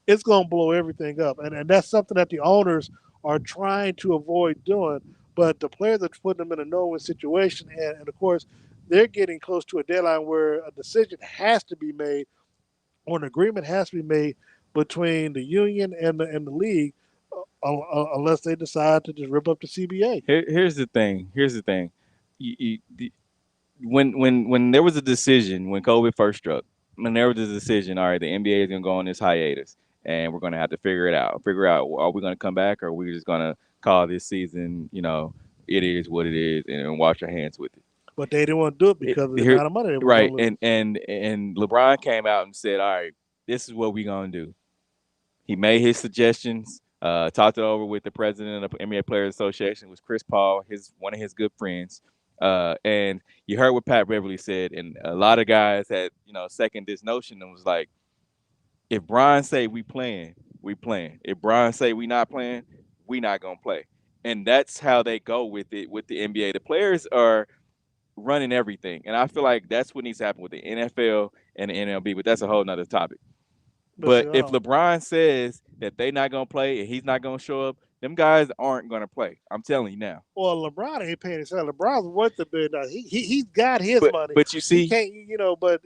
it's going to blow everything up. And that's something that the owners are trying to avoid doing. But the players are putting them in a no-win situation. And of course, they're getting close to a deadline where a decision has to be made, or an agreement has to be made between the union and the league, unless they decide to just rip up the CBA. Here's the thing. When there was a decision, when COVID first struck, when there was a decision, all right, the NBA is going to go on this hiatus, and we're going to have to figure out, are we going to come back, or are we just going to call this season, it is what it is, and wash our hands with it. But they didn't want to do it because of the amount of money they were right. going to lose. And LeBron came out and said, all right, this is what we're going to do. He made his suggestions, talked it over with the president of the NBA Players Association, was Chris Paul, one of his good friends. And you heard what Pat Beverly said, and a lot of guys had, second this notion and was like, if Brian say we playing, we playing. If Brian say we not playing, we not gonna play. And that's how they go with it with the NBA. The players are running everything, and I feel like that's what needs to happen with the NFL and the MLB. But that's a whole nother topic. But if LeBron says that they not gonna play and he's not gonna show up, them guys aren't gonna play. I'm telling you now. Well, LeBron ain't paying his salary. LeBron's worth $1 billion. He's got his money. But you see, he can't. But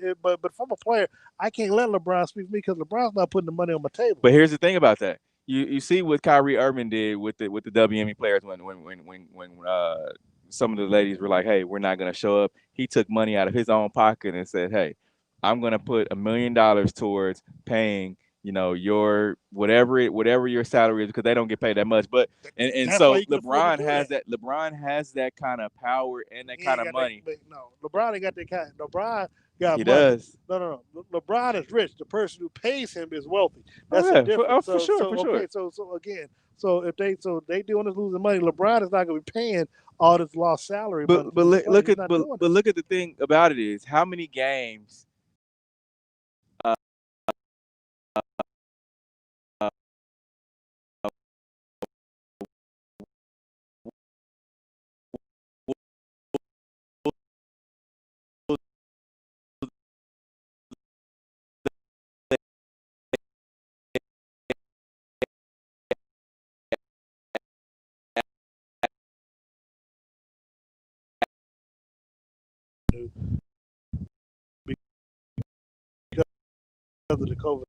from a player, I can't let LeBron speak to me because LeBron's not putting the money on my table. But here's the thing about that. You see what Kyrie Irving did with the WNBA players when some of the ladies were like, "Hey, we're not gonna show up." He took money out of his own pocket and said, "Hey, I'm gonna put $1 million towards paying, your whatever your salary is, because they don't get paid that much." But and so LeBron has that. LeBron has that kind of power and that kind of money. No, LeBron ain't got that kind. LeBron got he money. Does. No. LeBron is rich. The person who pays him is wealthy. That's the difference. For sure. Okay, so again, if they doing this losing money, LeBron is not going to be paying all this lost salary. But look at the thing about it is how many games. because of the COVID.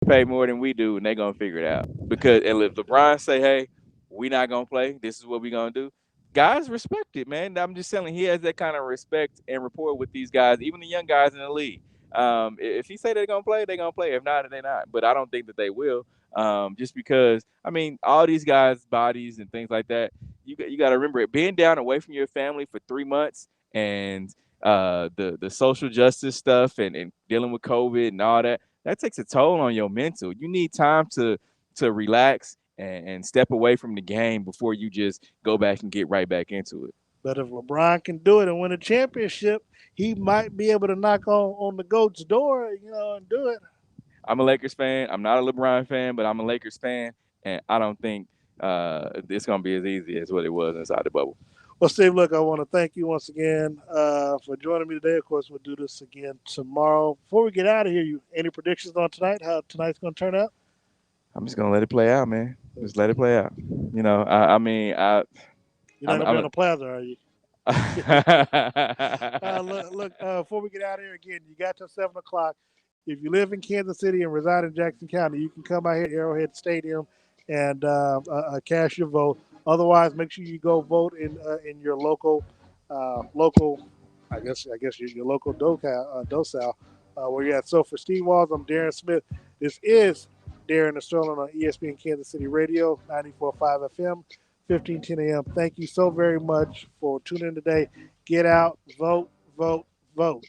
Pay more than we do, and they're gonna figure it out. Because and if LeBron say, "Hey, we not gonna play. This is what we gonna do," guys respect it, man. I'm just telling. He has that kind of respect and rapport with these guys, even the young guys in the league. If he say they're gonna play, they're gonna play. If not, they're not. But I don't think that they will. Just because I mean, all these guys' bodies and things like that. You got to remember it. Being down away from your family for 3 months and the social justice stuff and dealing with COVID and all that takes a toll on your mental. You need time to relax and step away from the game before you just go back and get right back into it. But if LeBron can do it and win a championship, he might be able to knock on the GOAT's door, and do it. I'm a Lakers fan. I'm not a LeBron fan, but I'm a Lakers fan, and I don't think it's going to be as easy as what it was inside the bubble. Well, Steve, look, I want to thank you once again for joining me today. Of course, we'll do this again tomorrow. Before we get out of here, any predictions on tonight, how tonight's going to turn out? I'm just going to let it play out, man. Just let it play out. I mean, You're not going to be on the plaza, are you? Look, before we get out of here, again, you got till 7 o'clock. If you live in Kansas City and reside in Jackson County, you can come out here at Arrowhead Stadium and cast your vote. Otherwise, make sure you go vote in your local, I guess your local docile where you're at. So for Steve Walls, I'm Darren Smith. This is Darren Sterling on ESPN Kansas City Radio, 94.5 FM, 1510 AM. Thank you so very much for tuning in today. Get out, vote, vote, vote.